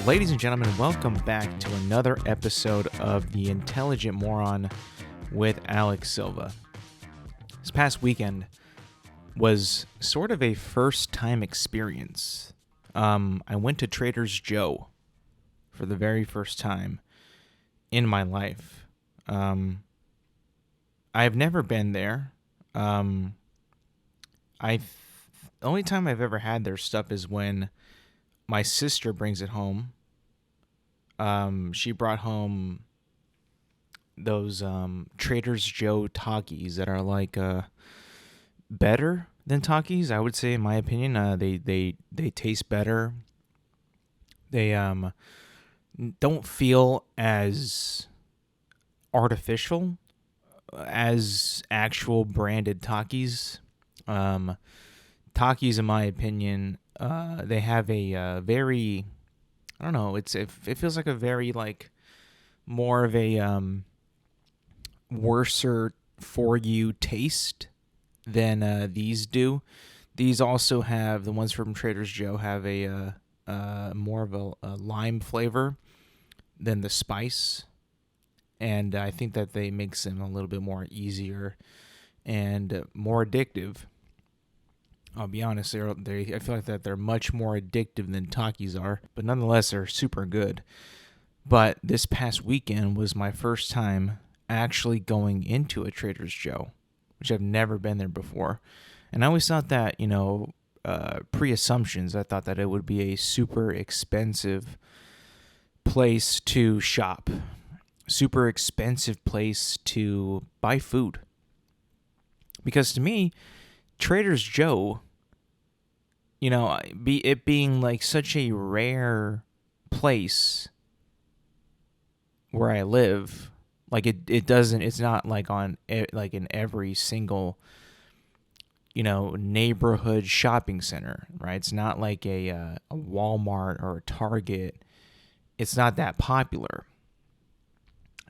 Ladies and gentlemen, welcome back to another episode of The Intelligent Moron with Alex Silva. This past weekend was sort of a first-time experience. I went to Trader Joe's for the very first time in my life. I've never been there. The only time I've ever had their stuff is when my sister brings it home. She brought home those Trader Joe's Takis that are like better than Takis, I would say, in my opinion. They taste better. They don't feel as artificial as actual branded Takis. Takis, in my opinion, they have a very, I don't know, it feels like a very, like, more of a worser for you taste than these do. These also have, the ones from Trader Joe's have a more of a lime flavor than the spice, and I think that they makes them a little bit more easier and more addictive. I'll be honest, I feel like that they're much more addictive than Takis are, but nonetheless, they're super good. But this past weekend was my first time actually going into a Trader Joe's, which I've never been there before. And I always thought that, pre-assumptions, I thought that it would be a super expensive place to shop, super expensive place to buy food. Because to me, Trader Joe's, it being like such a rare place where I live, like it's not like like in every single, neighborhood shopping center, right? It's not like a Walmart or a Target. It's not that popular.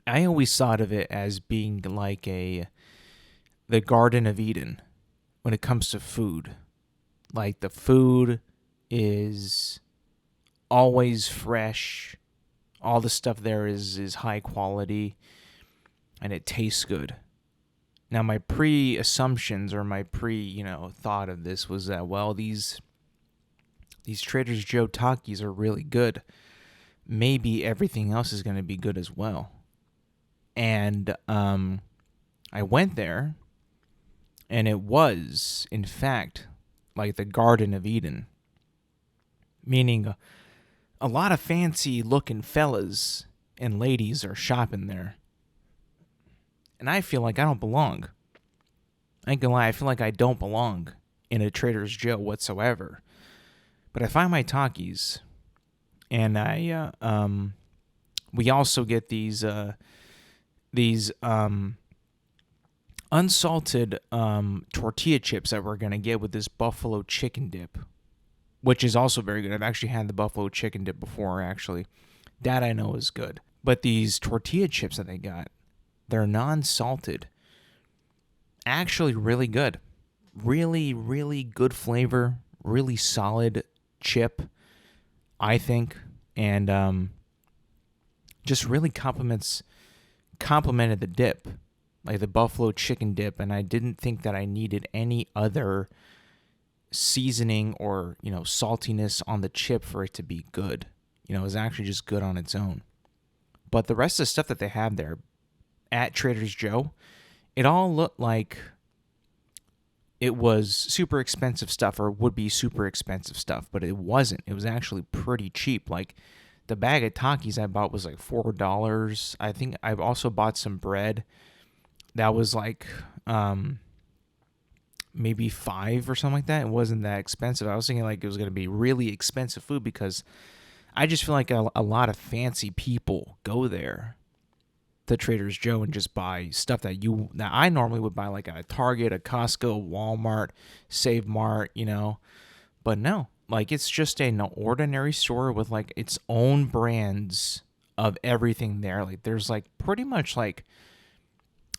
I always thought of it as being like the Garden of Eden when it comes to food. Like, the food is always fresh. All the stuff there is high quality, and it tastes good. Now, my pre-assumptions or my thought of this was that, well, these Trader Joe's Takis are really good. Maybe everything else is going to be good as well. And I went there, and it was, in fact, like the Garden of Eden. Meaning a lot of fancy-looking fellas and ladies are shopping there. And I feel like I don't belong. I ain't gonna lie, I feel like I don't belong in a Trader Joe's whatsoever. But I find my Takis, and we also get these unsalted tortilla chips that we're gonna get with this buffalo chicken dip, which is also very good. I've actually had the buffalo chicken dip before, actually. That I know is good. But these tortilla chips that they got, they're non-salted. Actually really good. Really, really good flavor. Really solid chip, I think. And just really complemented the dip. Like the buffalo chicken dip. And I didn't think that I needed any other seasoning or saltiness on the chip for it to be good. It was actually just good on its own. But the rest of the stuff that they have there at Trader Joe's, it all looked like it was super expensive stuff or would be super expensive stuff, but it wasn't. It was actually pretty cheap. Like, the bag of Takis I bought was like $4. I think I've also bought some bread that was like maybe $5 or something like that. It wasn't that expensive. I was thinking like it was going to be really expensive food because I just feel like a lot of fancy people go there to Trader Joe's and just buy stuff that I normally would buy like at a Target, a Costco, Walmart, Save Mart, But no, like, it's just an ordinary store with like its own brands of everything there. Like, there's like pretty much like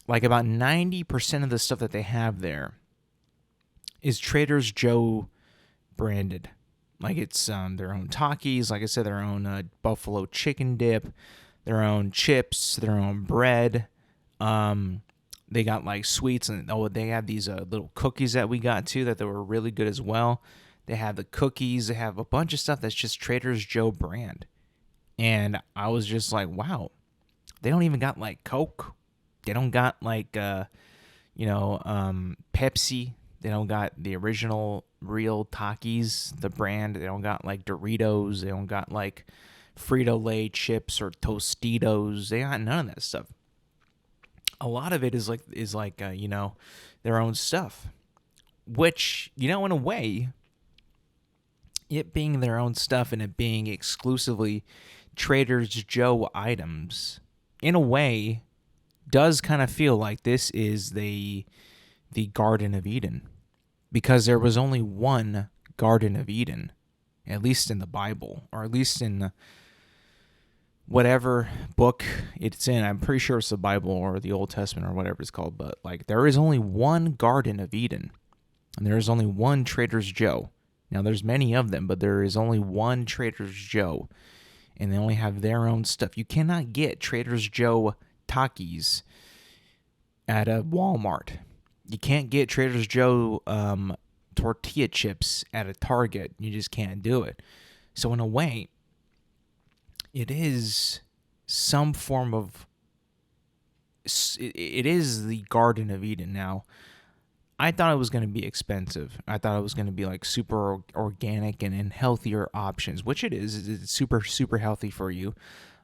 about 90% of the stuff that they have there is Trader Joe's branded. Like it's their own Takis, like I said, their own buffalo chicken dip, their own chips, their own bread. They got like sweets, and they have these little cookies that we got too that they were really good as well. They have the cookies. They have a bunch of stuff that's just Trader Joe brand. And I was just like, wow, they don't even got like Coke. They don't got like, Pepsi. They don't got the original real Takis, the brand. They don't got like Doritos. They don't got like Frito-Lay chips or Tostitos. They got none of that stuff. A lot of it is like their own stuff, which, in a way, it being their own stuff and it being exclusively Trader Joe items, in a way, does kind of feel like this is the Garden of Eden, because there was only one Garden of Eden, at least in the Bible, or at least in whatever book it's in. I'm pretty sure it's the Bible or the Old Testament or whatever it's called, but like there is only one Garden of Eden, and there is only one Trader Joe. Now there's many of them, but there is only one Trader Joe, and they only have their own stuff. You cannot get Trader Joe Takis at a Walmart. You can't get Trader Joe tortilla chips at a Target. You just can't do it. So in a way, it is some form of, it is the Garden of Eden. Now, I thought it was going to be expensive. I thought it was going to be like super organic and healthier options, which it is. It's super, super healthy for you.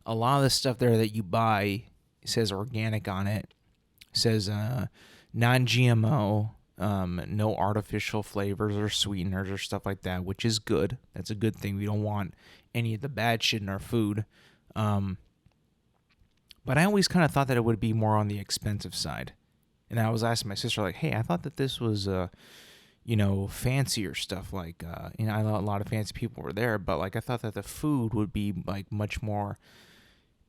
A lot of the stuff there that you buy says organic on it. It says non-GMO, no artificial flavors or sweeteners or stuff like that, which is good. That's a good thing. We don't want any of the bad shit in our food. But I always kind of thought that it would be more on the expensive side. And I was asking my sister, like, hey, I thought that this was, fancier stuff. Like, I know a lot of fancy people were there, but like I thought that the food would be like much more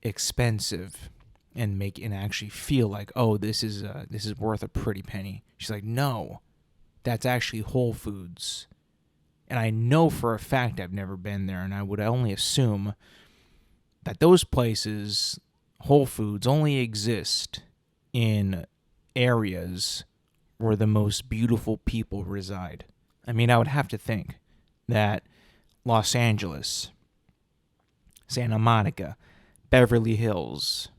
expensive and actually feel like, oh, this is worth a pretty penny. She's like, no, that's actually Whole Foods. And I know for a fact I've never been there, and I would only assume that those places, Whole Foods, only exist in areas where the most beautiful people reside. I mean, I would have to think that Los Angeles, Santa Monica, Beverly Hills,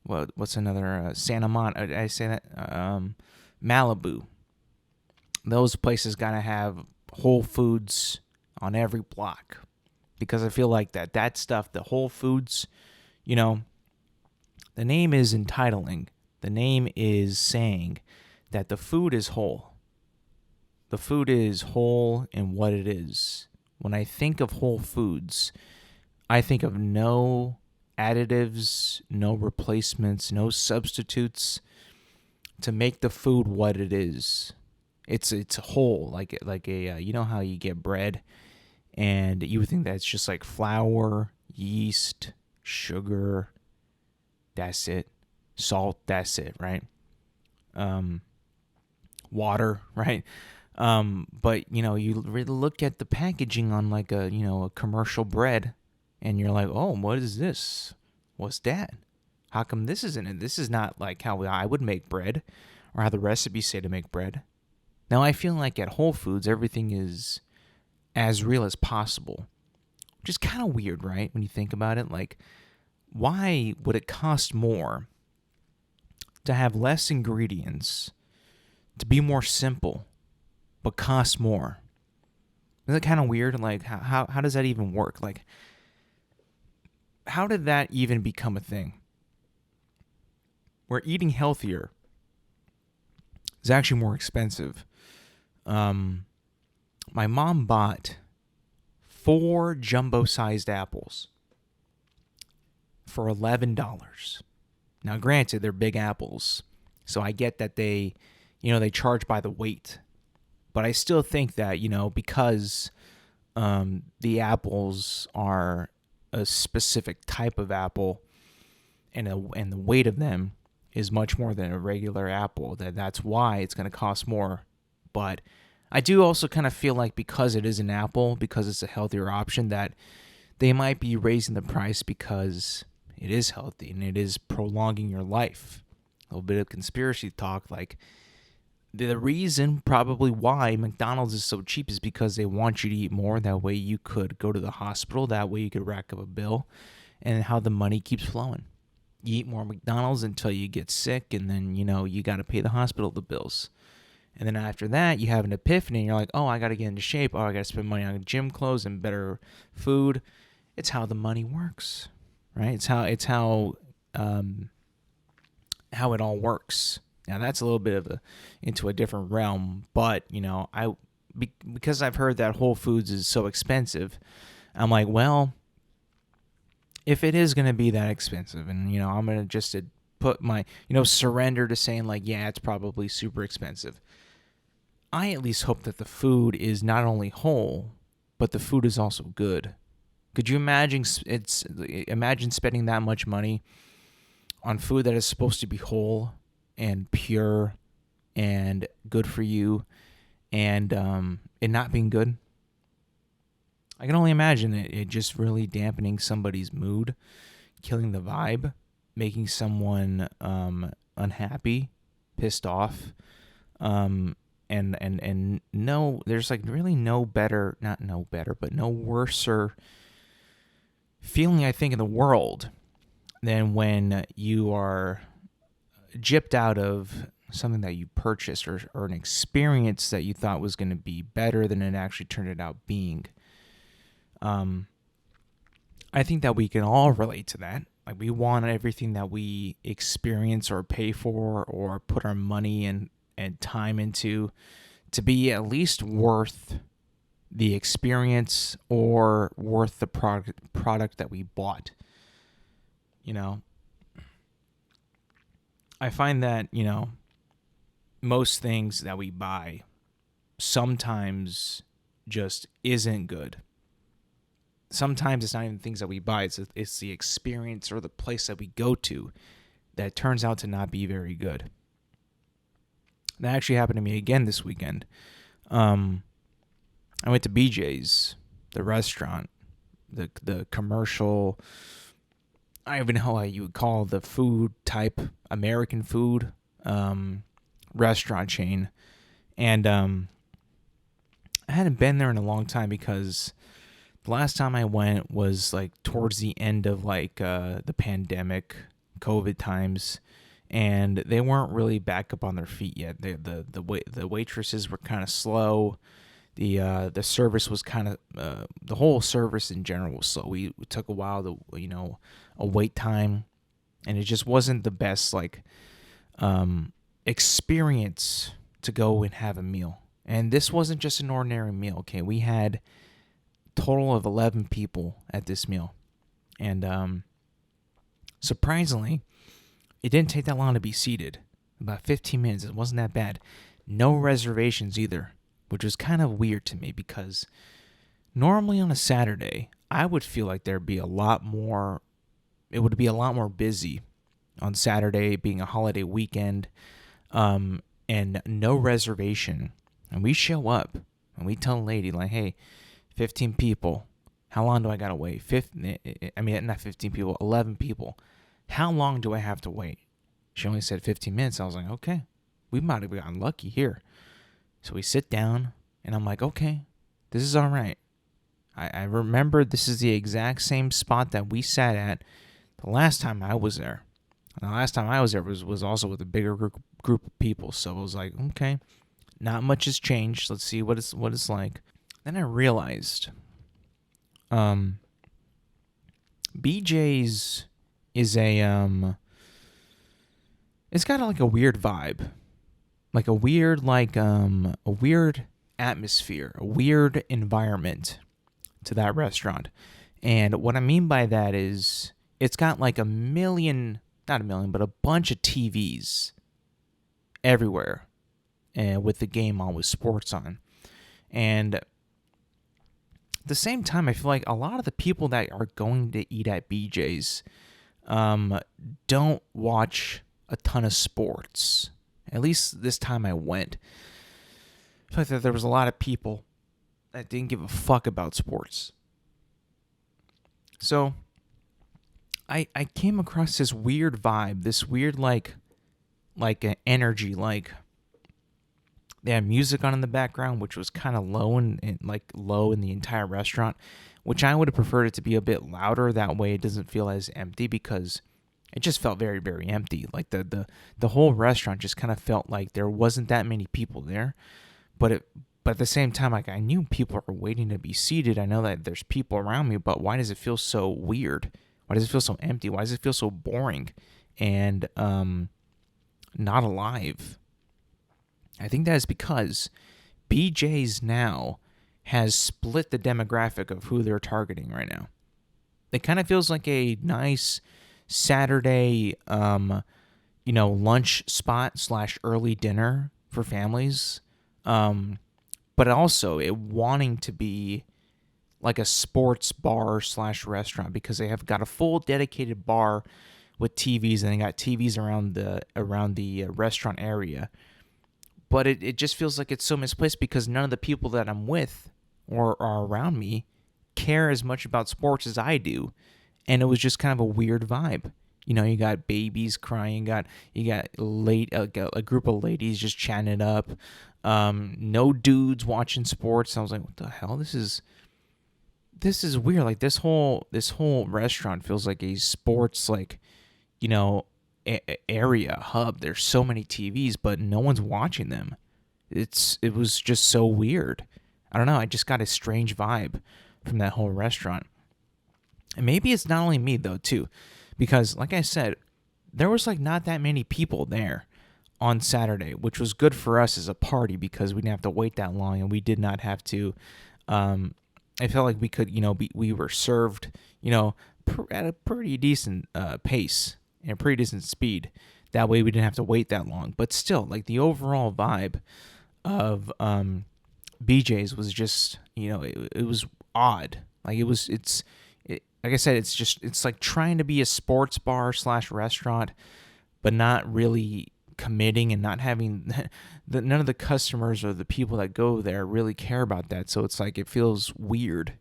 what's another, Santa Monica, did I say that? Malibu. Those places gotta have Whole Foods on every block, because I feel like that stuff, the Whole Foods, the name is entitling. The name is saying that the food is whole. The food is whole in what it is. When I think of Whole Foods, I think of no additives, no replacements, no substitutes to make the food what it is. It's whole, like a how you get bread, and you would think that's just like flour, yeast, sugar. That's it. Salt. That's it, right? Water, right? But you really look at the packaging on like a commercial bread, and you're like, oh, what is this? What's that? How come this isn't it? This is not like how I would make bread, or how the recipes say to make bread. Now, I feel like at Whole Foods, everything is as real as possible, which is kind of weird, right? When you think about it, like, why would it cost more to have less ingredients, to be more simple, but cost more? Isn't that kind of weird? Like, how does that even work? Like, how did that even become a thing? Where eating healthier is actually more expensive. My mom bought 4 jumbo-sized apples for $11. Now, granted, they're big apples, so I get that they charge by the weight. But I still think that, because the apples are a specific type of apple, and the weight of them is much more than a regular apple, that's why it's going to cost more. But I do also kind of feel like because it is an apple, because it's a healthier option, that they might be raising the price because it is healthy and it is prolonging your life. A little bit of conspiracy talk, like the reason probably why McDonald's is so cheap is because they want you to eat more. That way you could go to the hospital. That way you could rack up a bill, and how the money keeps flowing. You eat more McDonald's until you get sick, and then, you got to pay the hospital the bills. And then after that, you have an epiphany, and you're like, oh, I got to get into shape. Oh, I got to spend money on gym clothes and better food. It's how the money works, right? It's how it all works. Now that's a little bit of into a different realm, but because I've heard that Whole Foods is so expensive, I'm like, well, if it is going to be that expensive, and I'm going to just put my surrender to saying like, yeah, it's probably super expensive. I at least hope that the food is not only whole, but the food is also good. Could you imagine spending that much money on food that is supposed to be whole and pure and good for you, and it not being good? I can only imagine it just really dampening somebody's mood, killing the vibe, making someone unhappy, pissed off, and no, there's like really no worser feeling, I think, in the world than when you are gypped out of something that you purchased, or an experience that you thought was going to be better than it actually turned out being. I think that we can all relate to that. Like, we want everything that we experience or pay for or put our money and time into to be at least worth the experience or worth the product that we bought. I find that, most things that we buy sometimes just isn't good. Sometimes it's not even things that we buy. It's the experience or the place that we go to that turns out to not be very good. That actually happened to me again this weekend. I went to BJ's, the restaurant, the commercial, I don't even know how you would call the food type, American food restaurant chain. And I hadn't been there in a long time because the last time I went was like towards the end of like the pandemic, COVID times, and they weren't really back up on their feet yet. The waitresses were kind of slow. The service was kind of the whole service in general was slow. We took a while to a wait time, and it just wasn't the best experience to go and have a meal. And this wasn't just an ordinary meal. Okay, we had total of 11 people at this meal, and surprisingly, it didn't take that long to be seated. About 15 minutes. It wasn't that bad. No reservations either, which was kind of weird to me because normally on a Saturday, I would feel like there'd be a lot more. It would be a lot more busy on Saturday, being a holiday weekend, and no reservation. And we show up and we tell the lady like, "Hey, 15 people. How long do I gotta wait? Not 15 people, 11 people. How long do I have to wait?" She only said 15 minutes. I was like, okay, we might have gotten lucky here. So we sit down, and I'm like, okay, this is all right. I remember this is the exact same spot that we sat at the last time I was there. And the last time I was there was also with a bigger group of people. So I was like, okay, not much has changed. Let's see what it's like. Then I realized BJ's is it's got like a weird vibe, like a weird atmosphere, a weird environment to that restaurant. And what I mean by that is it's got like not a million, but a bunch of TVs everywhere, and with the game on, with sports on. And at the same time, I feel like a lot of the people that are going to eat at BJ's don't watch a ton of sports. At least this time I went. I felt that there was a lot of people that didn't give a fuck about sports. So I came across this weird vibe, this weird like an energy, like they had music on in the background, which was kind of low and like low in the entire restaurant, which I would have preferred it to be a bit louder. That way, it doesn't feel as empty because it just felt very, very empty. Like the whole restaurant just kind of felt like there wasn't that many people there, but at the same time, like I knew people are waiting to be seated. I know that there's people around me, but why does it feel so weird? Why does it feel so empty? Why does it feel so boring and not alive? I think that is because BJ's now has split the demographic of who they're targeting right now. It kind of feels like a nice Saturday, lunch spot / early dinner for families. But also it wanting to be like a sports bar / restaurant because they have got a full dedicated bar with TVs and they got TVs around the restaurant area. But it just feels like it's so misplaced because none of the people that I'm with or are around me care as much about sports as I do. And it was just kind of a weird vibe. You got babies crying, you got a group of ladies just chatting it up. No dudes watching sports. I was like, what the hell? This is weird. Like this whole restaurant feels like a sports area hub. There's so many TVs, but no one's watching them. It was just so weird. I don't know. I just got a strange vibe from that whole restaurant. And maybe it's not only me though too, because like I said, there was like not that many people there on Saturday, which was good for us as a party because we didn't have to wait that long and we did not have to. I felt like we could, we were served, at a pretty decent pace and a pretty decent speed. That way we didn't have to wait that long. But still, like the overall vibe of BJ's was just, it was odd. Like like I said, it's like trying to be a sports bar / restaurant, but not really committing and not having none of the customers or the people that go there really care about that. So it's like it feels weird.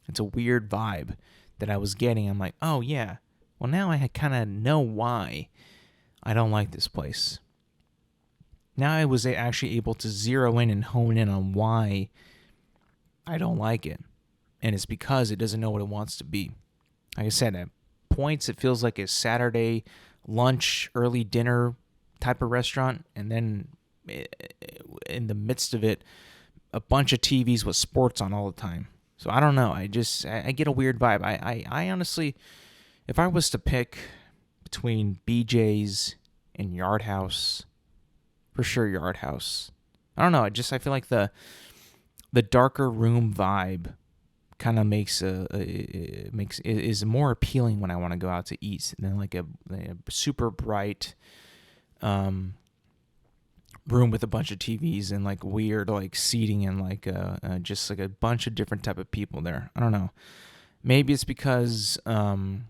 It's a weird vibe that I was getting. I'm like, oh yeah, well now I kind of know why I don't like this place. Now I was actually able to zero in and hone in on why I don't like it, and it's because it doesn't know what it wants to be. Like I said, at points it feels like a Saturday lunch, early dinner type of restaurant, and then in the midst of it, a bunch of TVs with sports on all the time. So I don't know. I get a weird vibe. I honestly, if I was to pick between BJ's and Yard House, for sure Yard House. I don't know. I feel like the darker room vibe kind of is more appealing when I want to go out to eat than like a super bright room with a bunch of TVs and like weird like seating and like just like a bunch of different type of people there. I don't know. Maybe it's because I'm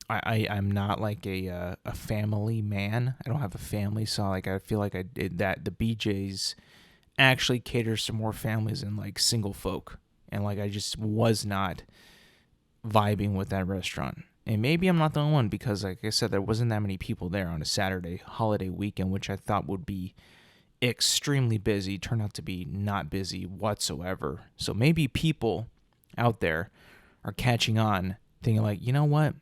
not like a family man. I don't have a family, so like I feel like that the BJ's actually caters to more families than like single folk, and like I just was not vibing with that restaurant. And maybe I'm not the only one because, like I said, there wasn't that many people there on a Saturday holiday weekend, which I thought would be extremely busy. Turned out to be not busy whatsoever. So maybe people out there are catching on, thinking like, you know what,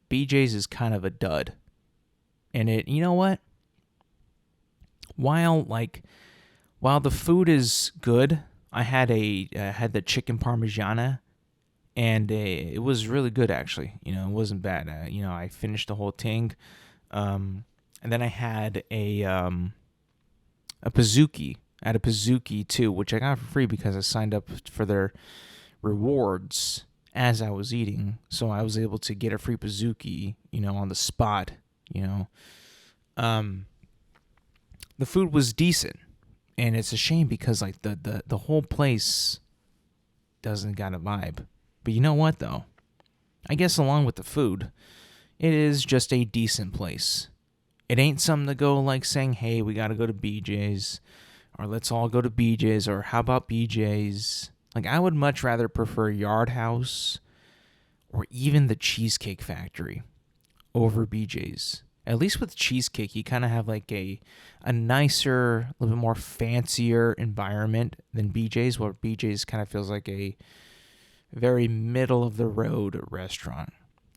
BJ's is kind of a dud. And you know what? While the food is good, I had the chicken parmigiana. And it was really good, actually. It wasn't bad. I finished the whole thing. And then I had a Pizookie. I had a Pizookie, too, which I got for free because I signed up for their rewards as I was eating. So I was able to get a free Pizookie, on the spot, The food was decent. And it's a shame because, like, the whole place doesn't got a vibe. But you know what, though? I guess along with the food, it is just a decent place. It ain't something to go like saying, hey, we got to go to BJ's. or let's all go to BJ's, or how about BJ's? Like, I would much rather prefer Yard House or even the Cheesecake Factory over BJ's. At least with cheesecake, you kind of have like a nicer, a little bit more fancier environment than BJ's, where BJ's kind of feels like a very middle of the road restaurant.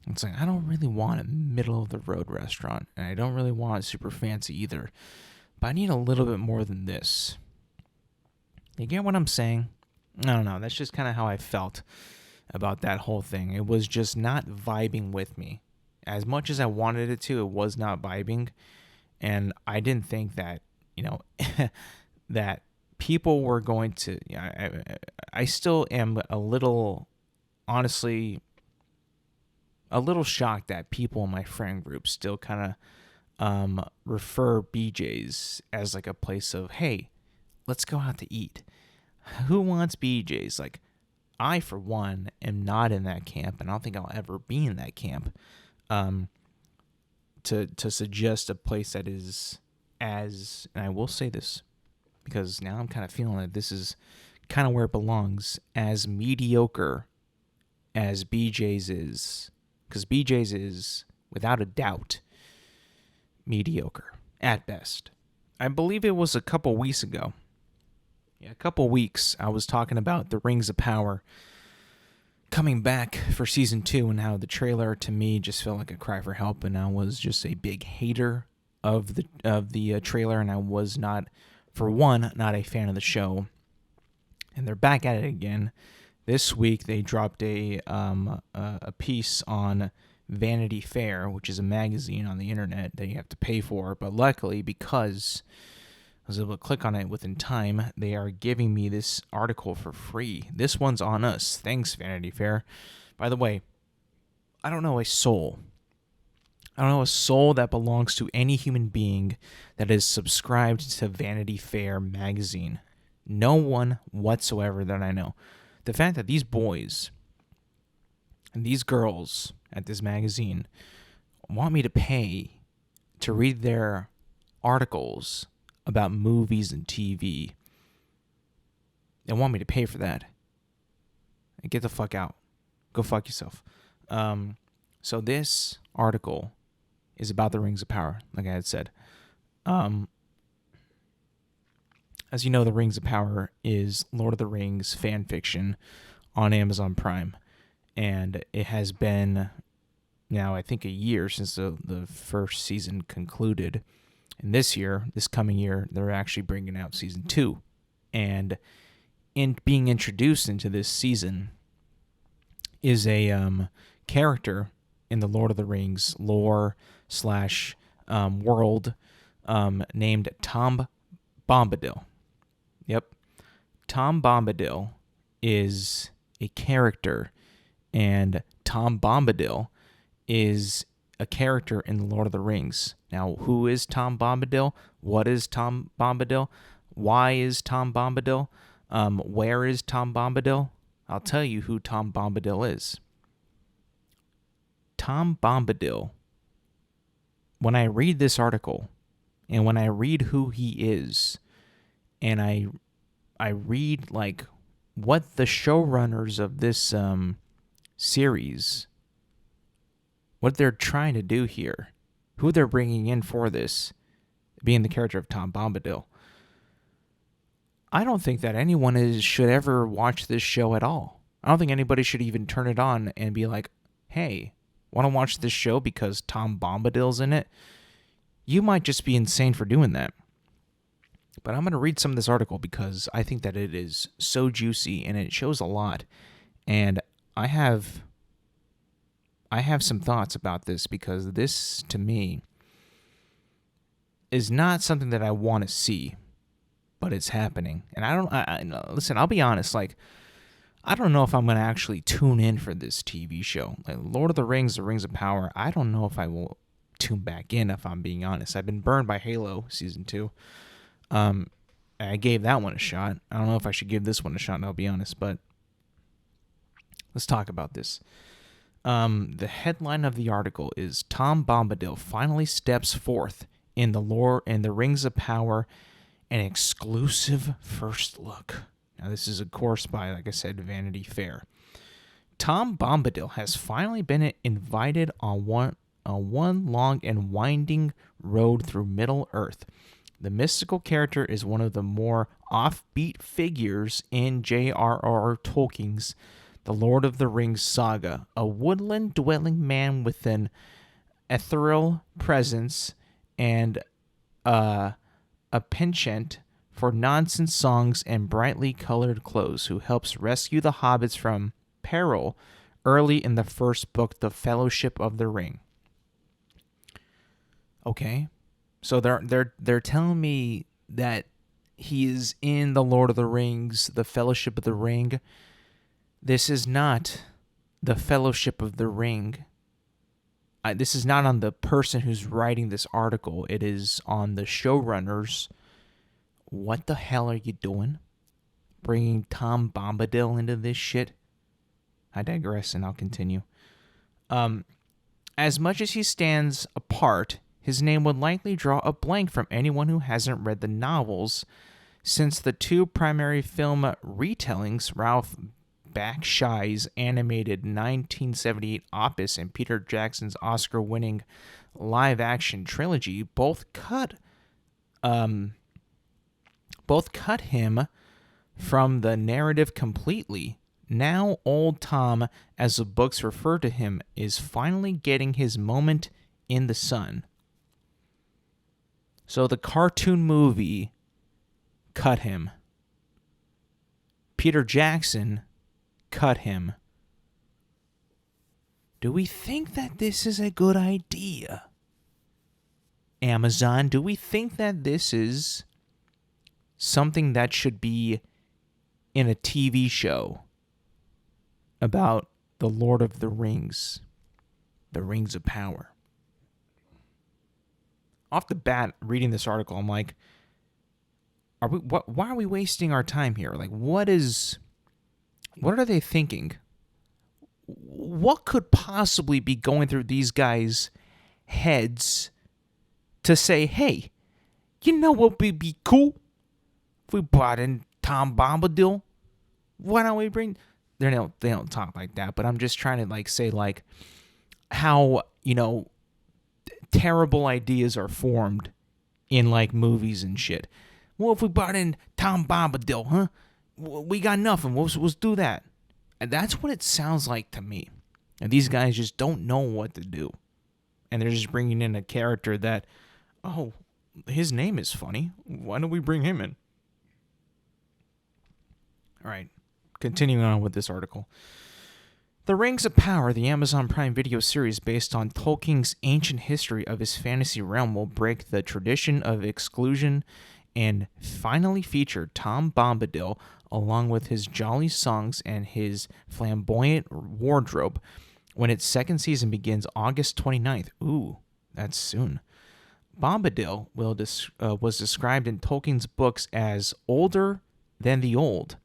It's like, I don't really want a middle of the road restaurant, and I don't really want super fancy either, but I need a little bit more than this. You get what I'm saying? I don't know. That's just kind of how I felt about that whole thing. It was just not vibing with me. As much as I wanted it to, it was not vibing. And I didn't think that, that people were going to, I still am a little, honestly, a little shocked that people in my friend group still kind of refer BJ's as like a place of, hey, let's go out to eat. Who wants BJ's? Like, I, for one, am not in that camp, and I don't think I'll ever be in that camp. To suggest a place that is as, and I will say this because now I'm kind of feeling that this is kind of where it belongs, as mediocre as BJ's is, because BJ's is without a doubt mediocre at best. I believe it was a couple weeks ago. Yeah, a couple weeks I was talking about the Rings of Power coming back for season 2, and how the trailer to me just felt like a cry for help, and I was just a big hater of the trailer, and I was not, for one, not a fan of the show. And they're back at it again. This week they dropped a piece on Vanity Fair, which is a magazine on the internet that you have to pay for, but luckily, because I was able to click on it within time, they are giving me this article for free. This one's on us. Thanks, Vanity Fair. By the way, I don't know a soul. I don't know a soul that belongs to any human being that is subscribed to Vanity Fair magazine. No one whatsoever that I know. The fact that these boys and these girls at this magazine want me to pay to read their articles about movies and TV. They want me to pay for that. And get the fuck out. Go fuck yourself. So this article is about the Rings of Power, like I had said. As you know, the Rings of Power is Lord of the Rings fan fiction on Amazon Prime. And it has been now, I think, a year since the first season concluded. And this coming year, they're actually bringing out season 2. And in being introduced into this season is a character in the Lord of the Rings lore / world named Tom Bombadil. Yep. Tom Bombadil is a character, and Tom Bombadil is a character in the Lord of the Rings. Now, who is Tom Bombadil? What is Tom Bombadil? Why is Tom Bombadil? Where is Tom Bombadil? I'll tell you who Tom Bombadil is. Tom Bombadil, when I read this article, and when I read who he is, and I read like what the showrunners of this series, what they're trying to do here, who they're bringing in for this, being the character of Tom Bombadil, I don't think that anyone should ever watch this show at all. I don't think anybody should even turn it on and be like, hey, want to watch this show because Tom Bombadil's in it? You might just be insane for doing that. But I'm going to read some of this article because I think that it is so juicy and it shows a lot. And I have some thoughts about this, because this, to me, is not something that I want to see, but it's happening. And listen, I'll be honest, like, I don't know if I'm going to actually tune in for this TV show. Like Lord of the Rings, The Rings of Power, I don't know if I will tune back in, if I'm being honest. I've been burned by Halo Season 2. I gave that one a shot. I don't know if I should give this one a shot, I'll be honest, but let's talk about this. The headline of the article is Tom Bombadil finally steps forth in the Rings of Power an exclusive first look. Now, this is, of course, by, like I said, Vanity Fair. Tom Bombadil has finally been invited on one long and winding road through Middle-earth. The mystical character is one of the more offbeat figures in J.R.R. Tolkien's The Lord of the Rings saga, a woodland-dwelling man with an ethereal presence and a penchant for nonsense songs and brightly colored clothes, who helps rescue the hobbits from peril early in the first book, The Fellowship of the Ring. Okay, so they're telling me that he is in The Lord of the Rings, The Fellowship of the Ring. This is not The Fellowship of the Ring. This is not on the person who's writing this article. It is on the showrunners. What the hell are you doing? Bringing Tom Bombadil into this shit? I digress, and I'll continue. As much as he stands apart, his name would likely draw a blank from anyone who hasn't read the novels, since the two primary film retellings, Ralph Bakshi's animated 1978 opus and Peter Jackson's Oscar-winning live-action trilogy, both cut him from the narrative completely. Now, old Tom, as the books refer to him, is finally getting his moment in the sun. So the cartoon movie cut him. Peter Jackson cut him. Do we think that this is a good idea? Amazon, do we think that this is something that should be in a TV show about the Lord of the Rings, the Rings of Power? Off the bat, reading this article, I'm like, why are we wasting our time here? Like, what are they thinking? What could possibly be going through these guys' heads to say, hey, you know what would be cool? If we brought in Tom Bombadil, why don't we bring... They don't talk like that, but I'm just trying to like say like how, terrible ideas are formed in like movies and shit. Well, if we brought in Tom Bombadil, huh? We got nothing. Let's do that. And that's what it sounds like to me. And these guys just don't know what to do. And they're just bringing in a character that, oh, his name is funny. Why don't we bring him in? All right. Continuing on with this article. The Rings of Power, the Amazon Prime Video series based on Tolkien's ancient history of his fantasy realm, will break the tradition of exclusion and finally feature Tom Bombadil along with his jolly songs and his flamboyant wardrobe when its second season begins August 29th. Ooh, that's soon. Bombadil was described in Tolkien's books as older than the old,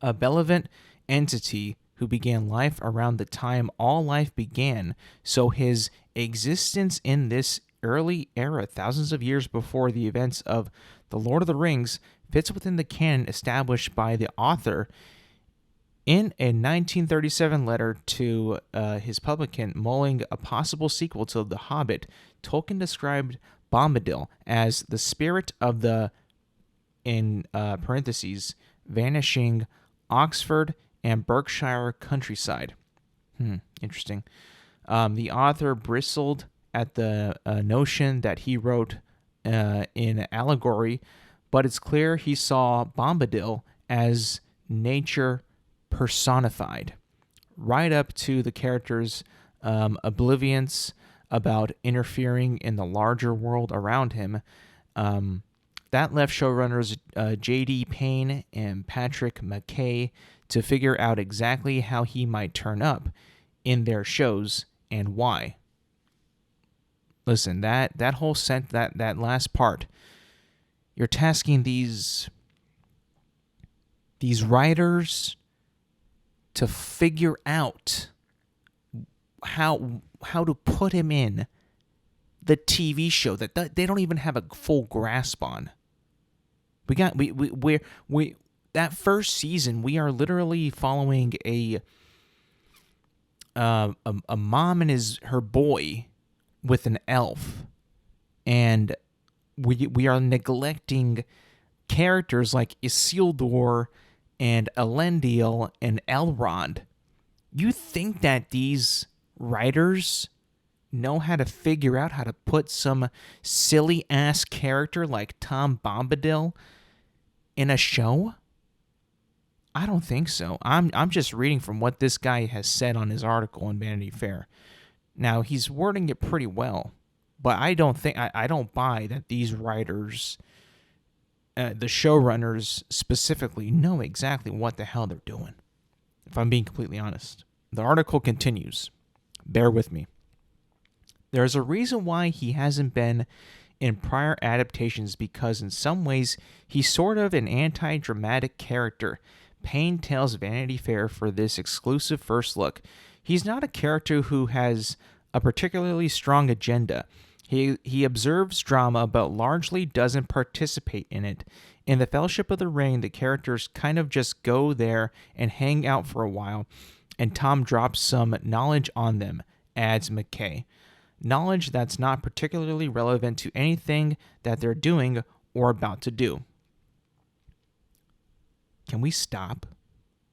a benevolent entity who began life around the time all life began, so his existence in this early era, thousands of years before the events of The Lord of the Rings, fits within the canon established by the author. In a 1937 letter to his publican mulling a possible sequel to The Hobbit, Tolkien described Bombadil as the spirit of the, in parentheses, vanishing Oxford and Berkshire countryside. Interesting. The author bristled at the notion that he wrote in allegory, but it's clear he saw Bombadil as nature personified, right up to the character's oblivience about interfering in the larger world around him. That left showrunners J.D. Payne and Patrick McKay to figure out exactly how he might turn up in their shows and why. Listen, that whole that last part, you're tasking these writers to figure out how to put him in the TV show that they don't even have a full grasp on. We that first season, we are literally following a mom and her boy with an elf, and we are neglecting characters like Isildur and Elendil and Elrond. You think that these writers know how to figure out how to put some silly ass character like Tom Bombadil in a show? I don't think so. I'm just reading from what this guy has said on his article in Vanity Fair. Now, he's wording it pretty well, but I don't buy that these writers, the showrunners specifically, know exactly what the hell they're doing, if I'm being completely honest. The article continues. Bear with me. There's a reason why he hasn't been in prior adaptations, because in some ways he's sort of an anti-dramatic character. Payne tells Vanity Fair for this exclusive first look. He's not a character who has a particularly strong agenda. He observes drama but largely doesn't participate in it. In The Fellowship of the Ring, the characters kind of just go there and hang out for a while, and Tom drops some knowledge on them, adds McKay. Knowledge that's not particularly relevant to anything that they're doing or about to do. Can we stop?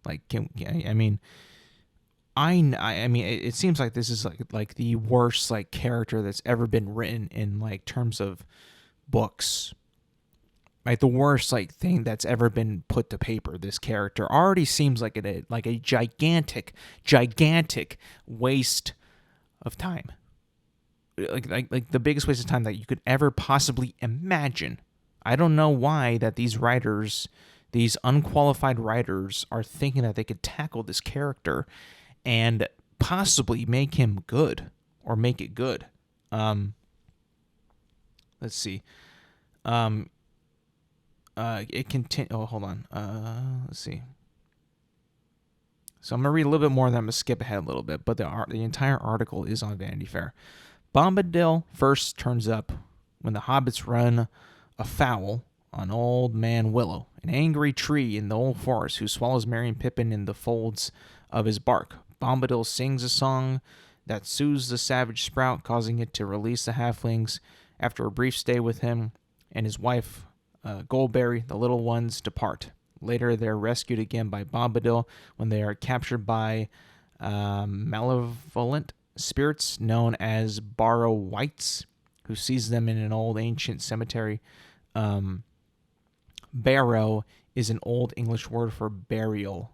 Like, I mean, it seems like this is like the worst like character that's ever been written in like terms of books. Like the worst like thing that's ever been put to paper. This character already seems like a gigantic waste of time. Like the biggest waste of time that you could ever possibly imagine. I don't know why that these writers, these unqualified writers, are thinking that they could tackle this character and possibly make him good or make it good. Let's see. It continue. Oh, hold on. Let's see. So I'm gonna read a little bit more, and then I'm gonna skip ahead a little bit. But the entire article is on Vanity Fair. Bombadil first turns up when the hobbits run afoul on Old Man Willow, an angry tree in the old forest who swallows Merry and Pippin in the folds of his bark. Bombadil sings a song that soothes the savage sprout, causing it to release the halflings. After a brief stay with him and his wife, Goldberry, the little ones depart. Later, they're rescued again by Bombadil when they are captured by malevolent spirits known as Barrow Wights, who sees them in an old ancient cemetery. Barrow is an old English word for burial,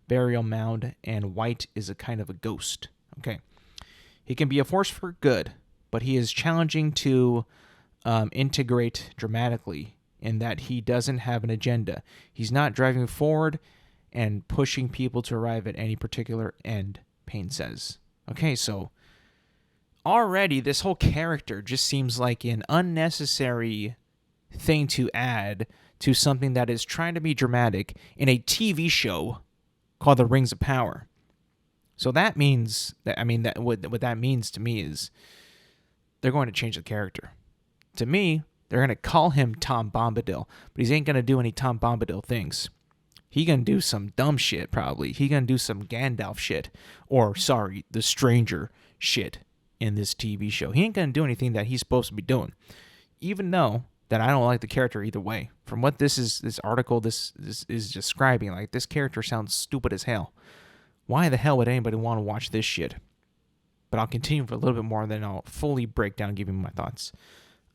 burial mound, and White is a kind of a ghost. Okay, he can be a force for good, but he is challenging to integrate dramatically in that he doesn't have an agenda. He's not driving forward and pushing people to arrive at any particular end, Payne says. Okay, so already this whole character just seems like an unnecessary thing to add to something that is trying to be dramatic in a TV show called The Rings of Power. So that means that, what that means to me is they're going to change the character. To me, they're going to call him Tom Bombadil, but he ain't going to do any Tom Bombadil things. He going to do some dumb shit, probably. He going to do some Gandalf shit, or, the Stranger shit in this TV show. He ain't going to do anything that he's supposed to be doing, even though that I don't like the character either way. From what this article is describing, like, this character sounds stupid as hell. Why the hell would anybody want to watch this shit? But I'll continue for a little bit more, and then I'll fully break down and give you my thoughts.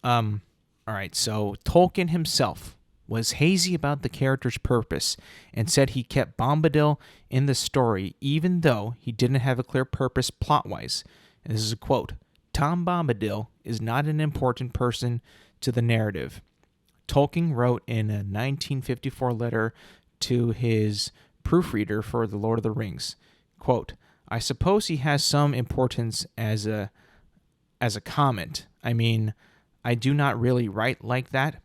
All right, so Tolkien himself was hazy about the character's purpose and said he kept Bombadil in the story even though he didn't have a clear purpose plot-wise. And this is a quote: "Tom Bombadil is not an important person to the narrative." Tolkien wrote in a 1954 letter to his proofreader for The Lord of the Rings, quote, "I suppose he has some importance as a comment. I mean, I do not really write like that.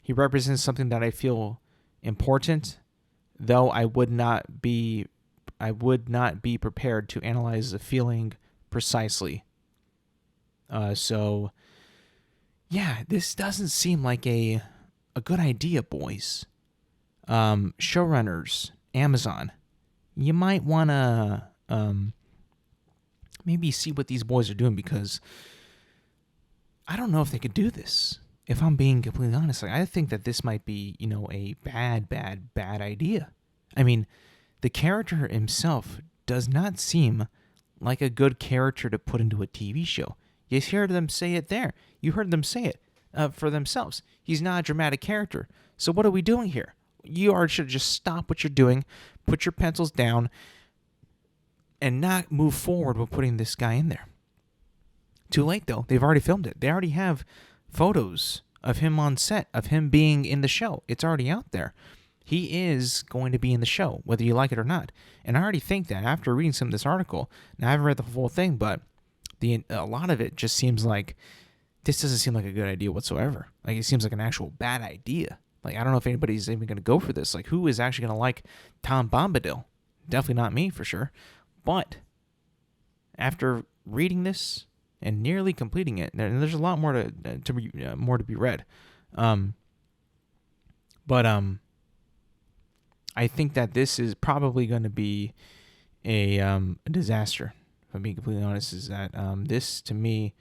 He represents something that I feel important, though I would not be prepared to analyze the feeling precisely." So yeah, this doesn't seem like a good idea, boys. Showrunners, Amazon, you might want to maybe see what these boys are doing, because I don't know if they could do this. If I'm being completely honest, like, I think that this might be, a bad idea. I mean, the character himself does not seem like a good character to put into a TV show. You hear them say it there. You heard them say it for themselves. He's not a dramatic character. So what are we doing here? Should just stop what you're doing, put your pencils down, and not move forward with putting this guy in there. Too late, though. They've already filmed it. They already have photos of him on set, of him being in the show. It's already out there. He is going to be in the show, whether you like it or not. And I already think that after reading some of this article, now I haven't read the full thing, but a lot of it just seems like this doesn't seem like a good idea whatsoever. Like, it seems like an actual bad idea. Like, I don't know if anybody's even going to go for this. Like, who is actually going to like Tom Bombadil? Definitely not me, for sure. But after reading this and nearly completing it, and there's a lot more to be read. But I think that this is probably going to be a disaster. If I'm being completely honest, is that this to me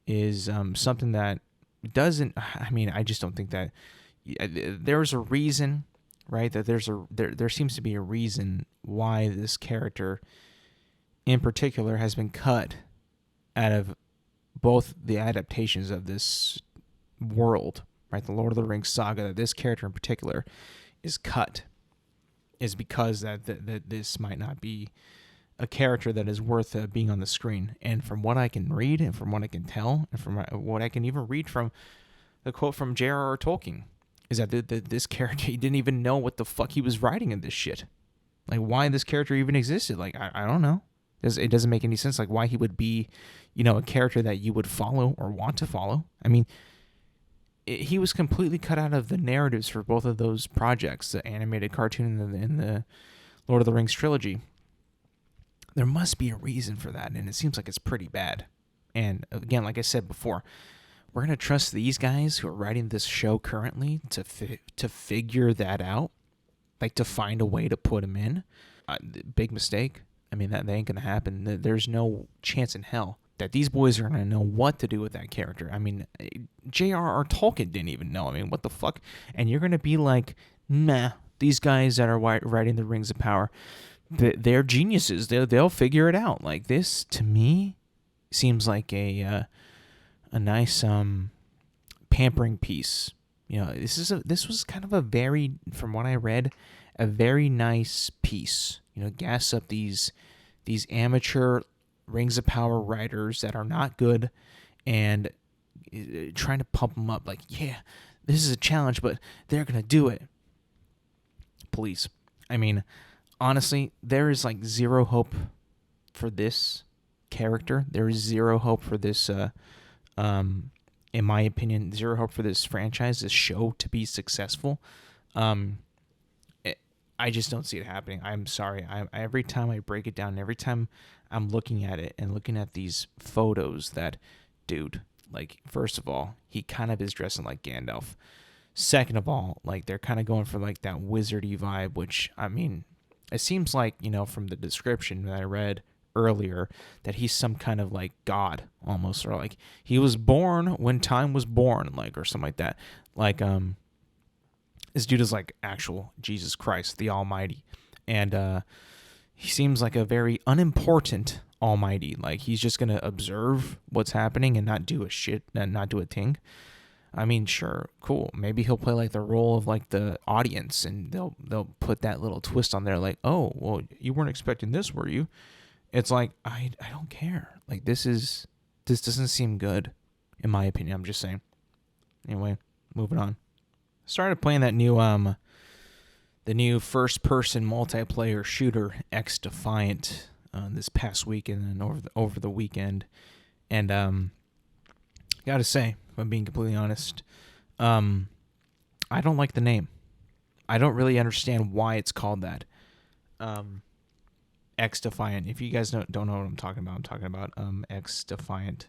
is something that doesn't. I mean, I just don't think that there's a reason, right? That there seems to be a reason why this character, in particular, has been cut out of both the adaptations of this world, right? The Lord of the Rings saga. That this character in particular is cut, is because that this might not be a character that is worth being on the screen. And from what I can read, and from what I can tell, and from what I can even read from the quote from J.R.R. Tolkien, is that this character, he didn't even know what the fuck he was writing in this shit. Like, why this character even existed. Like, I don't know. It doesn't make any sense. Like, why he would be, a character that you would follow or want to follow. I mean, he was completely cut out of the narratives for both of those projects, the animated cartoon and the Lord of the Rings trilogy. There must be a reason for that, and it seems like it's pretty bad. And again, like I said before, we're going to trust these guys who are writing this show currently to figure that out, like to find a way to put him in. Big mistake. I mean, that ain't going to happen. There's no chance in hell that these boys are going to know what to do with that character. I mean, J.R.R. Tolkien didn't even know. I mean, what the fuck? And you're going to be like, nah, these guys that are writing the Rings of Power, they're geniuses. They'll figure it out. Like, this, to me, seems like a nice pampering piece. This was kind of a very, from what I read, a very nice piece. Gas up these amateur Rings of Power writers that are not good, and trying to pump them up. Like, yeah, this is a challenge, but they're gonna do it. Please, I mean, honestly, there is like zero hope for this character. There is zero hope for this. In my opinion, zero hope for this franchise, this show to be successful. I just don't see it happening. I'm sorry. Every time I break it down, every time I'm looking at it and looking at these photos, that dude, like, first of all, he kind of is dressing like Gandalf. Second of all, like, they're kind of going for like that wizardy vibe, which, I mean, it seems like, from the description that I read earlier, that he's some kind of like god almost, or like he was born when time was born, like, or something like that. Like, this dude is like actual Jesus Christ, the Almighty. And he seems like a very unimportant Almighty. Like, he's just going to observe what's happening and not do a shit, and not do a thing. I mean, sure, cool. Maybe he'll play like the role of like the audience, and they'll put that little twist on there, like, oh, well, you weren't expecting this, were you? It's like, I don't care. Like, this doesn't seem good, in my opinion. I'm just saying. Anyway, moving on. Started playing that new the new first-person multiplayer shooter, XDefiant, this past weekend and over the weekend, and gotta say, if I'm being completely honest, I don't like the name. I don't really understand why it's called that. XDefiant. If you guys don't know what I'm talking about XDefiant.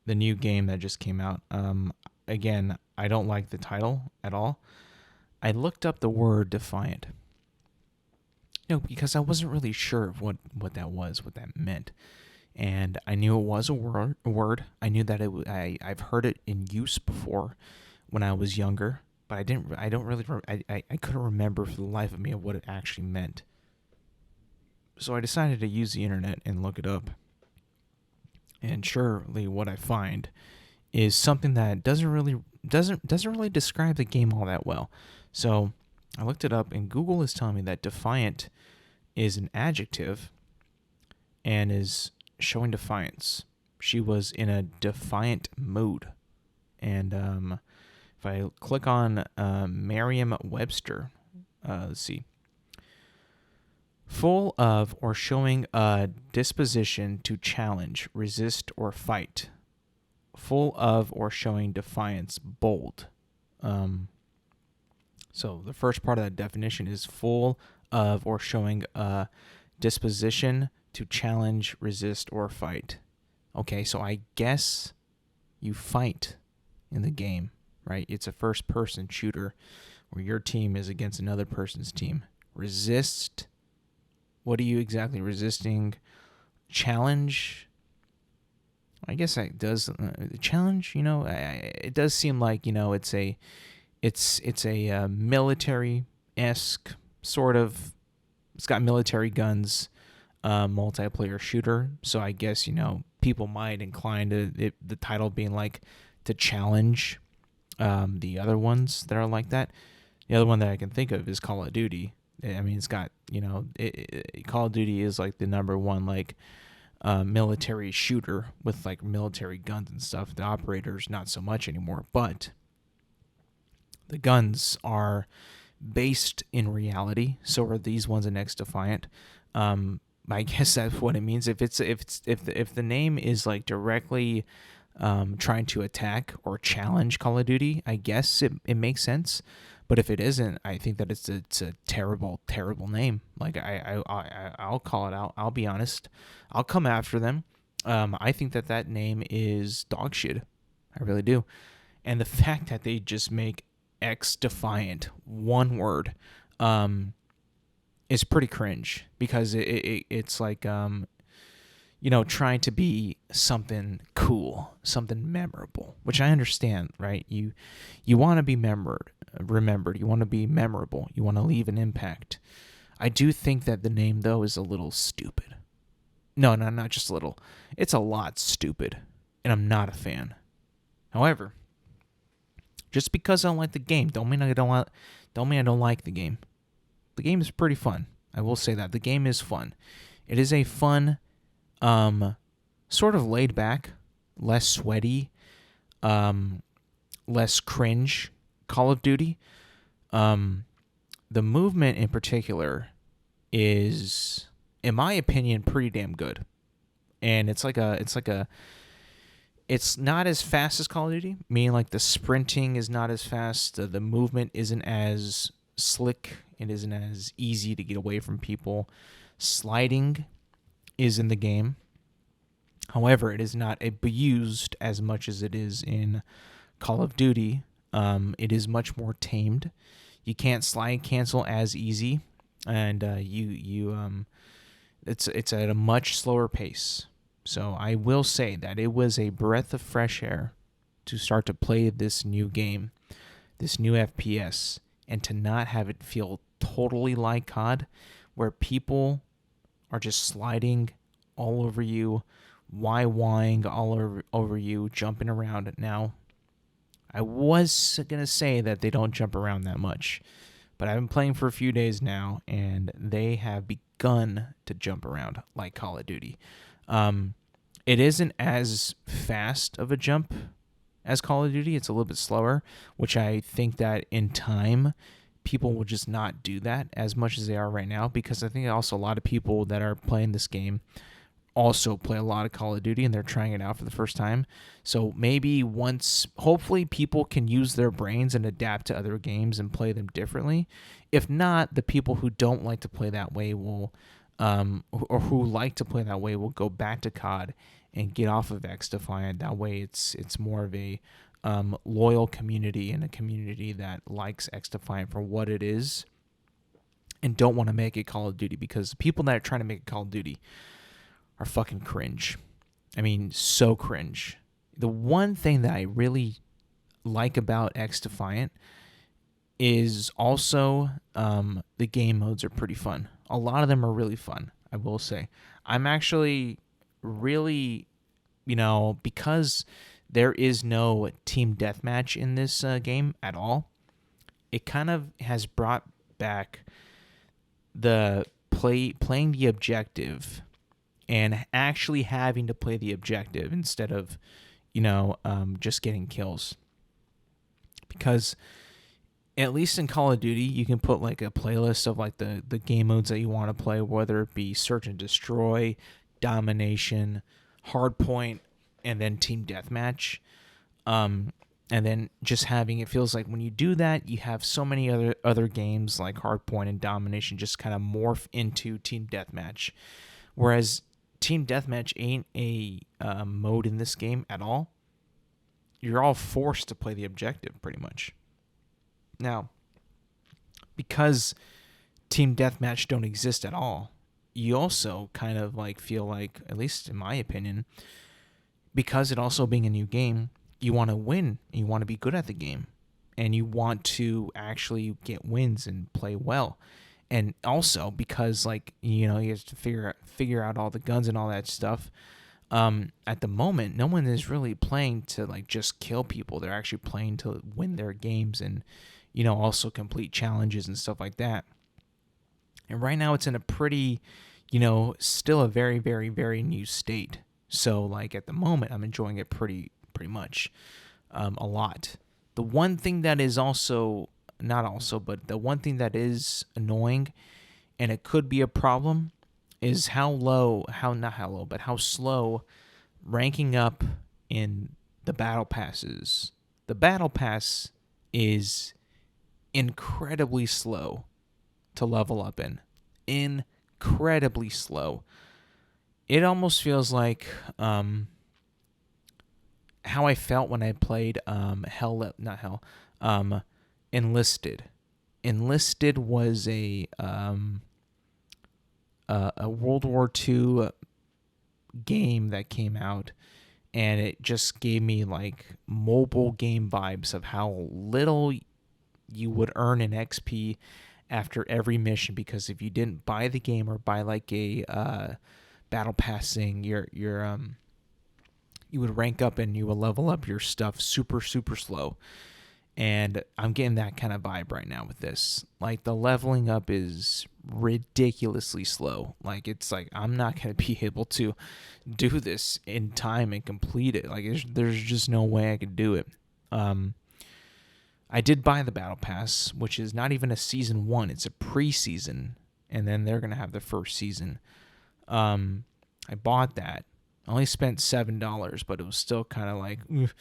the new game that just came out. Again, I don't like the title at all. I looked up the word defiant. No, because I wasn't really sure of what that was, what that meant. And I knew it was a word. I knew that I've heard it in use before when I was younger, but I couldn't remember for the life of me of what it actually meant. So I decided to use the internet and look it up. And surely what I find is something that doesn't really describe the game all that well. So I looked it up, and Google is telling me that defiant is an adjective and is showing defiance. She was in a defiant mood. And if I click on Merriam-Webster, let's see. Full of or showing a disposition to challenge, resist, or fight. Full of or showing defiance, bold. So the first part of that definition is full of or showing a disposition to challenge, resist, or fight. Okay, so I guess you fight in the game, right? It's a first-person shooter where your team is against another person's team. Resist. What are you exactly resisting? Challenge. I guess it does. Challenge. It does seem like it's a military-esque sort of. It's got military guns, multiplayer shooter. So I guess people might incline to the title being like to challenge the other ones that are like that. The other one that I can think of is Call of Duty. I mean, it's got Call of Duty is like the number one military shooter with like military guns and stuff. The operators not so much anymore, but the guns are based in reality. So are these ones in XDefiant. I guess that's what it means. If the name is like directly trying to attack or challenge Call of Duty, I guess it makes sense. But if it isn't, I think that it's a terrible, terrible name. Like I'll call it out. I'll be honest. I'll come after them. I think that name is dog shit. I really do. And the fact that they just make XDefiant one word is pretty cringe, because it's like trying to be something cool, something memorable, which I understand, right? You want to be remembered. You want to be memorable. You want to leave an impact. I do think that the name, though, is a little stupid. No, not just a little. It's a lot stupid, and I'm not a fan. However, just because I don't like the game, don't mean I don't like the game. The game is pretty fun. I will say that the game is fun. It is a fun, sort of laid back, less sweaty, less cringe Call of Duty. The movement in particular is, in my opinion, pretty damn good. And it's not as fast as Call of Duty, meaning like the sprinting is not as fast, the movement isn't as slick, it isn't as easy to get away from people. Sliding is in the game. However, it is not abused as much as it is in Call of Duty. It is much more tamed. You can't slide cancel as easy, and it's at a much slower pace. So I will say that it was a breath of fresh air to start to play this new game, this new FPS, and to not have it feel totally like COD, where people are just sliding all over you, YYing all over you, jumping around. Now, I was going to say that they don't jump around that much, but I've been playing for a few days now, and they have begun to jump around like Call of Duty. It isn't as fast of a jump as Call of Duty. It's a little bit slower, which I think that in time, people will just not do that as much as they are right now, because I think also a lot of people that are playing this game also play a lot of Call of Duty, and they're trying it out for the first time. So maybe hopefully people can use their brains and adapt to other games and play them differently. If not, the people who don't like to play that way will, or who like to play that way, will go back to COD and get off of XDefiant. That way it's more of a loyal community, and a community that likes XDefiant for what it is and don't want to make it Call of Duty, because the people that are trying to make it Call of Duty are fucking cringe. I mean, so cringe. The one thing that I really like about XDefiant is also the game modes are pretty fun. A lot of them are really fun, I will say. I'm actually really, because there is no team deathmatch in this game at all, it kind of has brought back the playing the objective and actually having to play the objective instead of, just getting kills. Because at least in Call of Duty, you can put like a playlist of like the game modes that you want to play, whether it be search and destroy, domination, hardpoint, and then team deathmatch. And then just having, it feels like when you do that, you have so many other games like hardpoint and domination just kind of morph into team deathmatch. Whereas team deathmatch ain't a mode in this game at all. You're all forced to play the objective pretty much. Now, because team deathmatch don't exist at all, you also kind of like feel like, at least in my opinion, because it also being a new game, you want to win, and you want to be good at the game, and you want to actually get wins and play well. And also because you have to figure out all the guns and all that stuff. At the moment, no one is really playing to like just kill people. They're actually playing to win their games and, also complete challenges and stuff like that. And right now it's in a pretty, still a very, very, very new state. So like at the moment, I'm enjoying it pretty much, a lot. The one thing that is but the one thing that is annoying, and it could be a problem, is how slow ranking up in the battle passes. The battle pass is incredibly slow to level up in. Incredibly slow. It almost feels like how I felt when I played Enlisted. Enlisted was a World War II game that came out, and it just gave me like mobile game vibes of how little you would earn in XP after every mission, because if you didn't buy the game or buy like a battle passing, you would rank up and you would level up your stuff super, super slow. And I'm getting that kind of vibe right now with this. Like, the leveling up is ridiculously slow. Like, it's like I'm not going to be able to do this in time and complete it. Like, there's just no way I could do it. I did buy the Battle Pass, which is not even a Season 1. It's a pre-season, and then they're going to have the first season. I bought that. I only spent $7, but it was still kind of like, is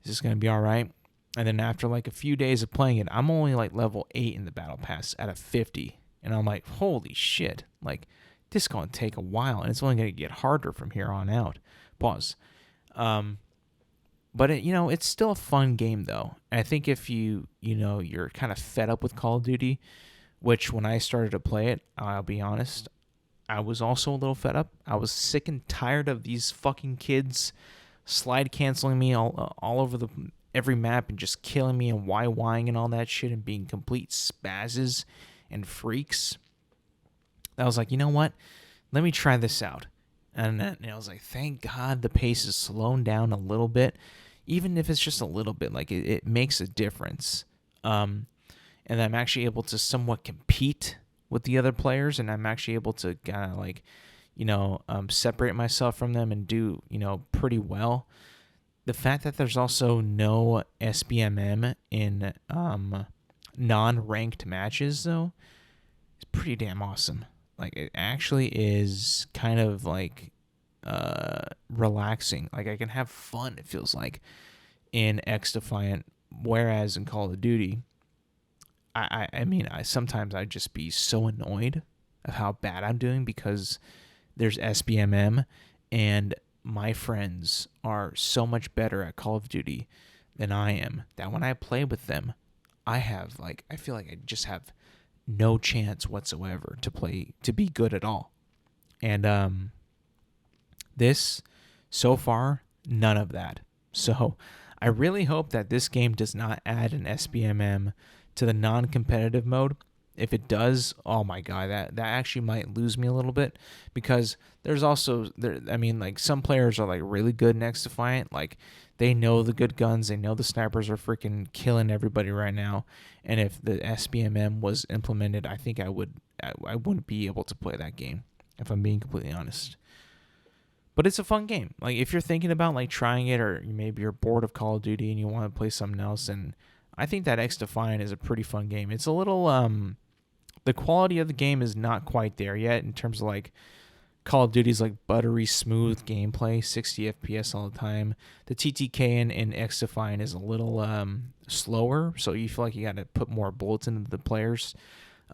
this going to be all right? And then after like a few days of playing it, I'm only like level 8 in the Battle Pass out of 50. And I'm like, holy shit. Like, this is going to take a while, and it's only going to get harder from here on out. Pause. But it's still a fun game though. And I think if you're kind of fed up with Call of Duty, which when I started to play it, I'll be honest, I was also a little fed up. I was sick and tired of these fucking kids slide canceling me all over every map and just killing me and YYing and all that shit and being complete spazzes and freaks. I was like, you know what? Let me try this out. And then I was like, thank God the pace is slowing down a little bit. Even if it's just a little bit, like it makes a difference. And I'm actually able to somewhat compete with the other players, and I'm actually able to kind of like, separate myself from them and do, pretty well. The fact that there's also no SBMM in non-ranked matches, though, is pretty damn awesome. Like, it actually is kind of like relaxing. Like, I can have fun, it feels like, in XDefiant, whereas in Call of Duty, I mean, sometimes I'd just be so annoyed of how bad I'm doing because there's SBMM, and my friends are so much better at Call of Duty than I am that when I play with them, I feel like I just have no chance whatsoever to be good at all. And this, so far, none of that. So I really hope that this game does not add an SBMM to the non-competitive mode. If it does, oh my god, that actually might lose me a little bit, because there's also some players are like really good in XDefiant. Like, they know the good guns, they know the snipers are freaking killing everybody right now. And if the SBMM was implemented, I think I wouldn't be able to play that game, if I'm being completely honest. But it's a fun game. Like, if you're thinking about like trying it, or maybe you're bored of Call of Duty and you want to play something else, and I think that XDefiant is a pretty fun game. It's a little the quality of the game is not quite there yet in terms of like Call of Duty's like buttery smooth gameplay, 60 FPS all the time. The TTK in XDefiant is a little slower, so you feel like you got to put more bullets into the players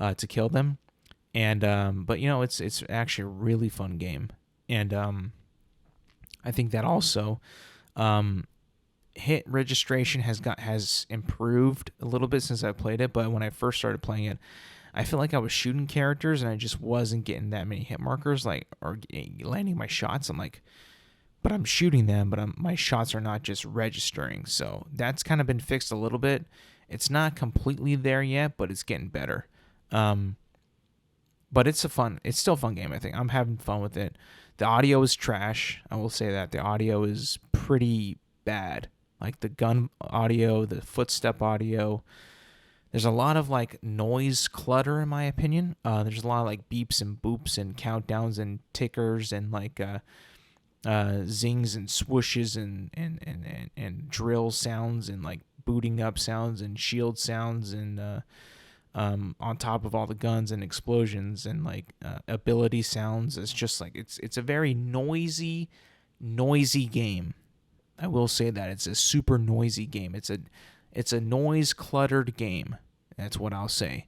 to kill them. And but it's actually a really fun game. And I think that also hit registration has improved a little bit since I played it. But when I first started playing it, I feel like I was shooting characters and I just wasn't getting that many hit markers, or landing my shots. I'm like, but I'm shooting them, but my shots are not just registering. So that's kind of been fixed a little bit. It's not completely there yet, but it's getting better. But it's still a fun game. I think I'm having fun with it. The audio is trash. I will say that the audio is pretty bad. Like the gun audio, the footstep audio. There's a lot of like noise clutter, in my opinion. There's a lot of like beeps and boops and countdowns and tickers and like zings and swooshes and drill sounds and like booting up sounds and shield sounds and on top of all the guns and explosions and like ability sounds. It's just like it's a very noisy game. I will say that it's a super noisy game. It's a noise cluttered game. That's what I'll say.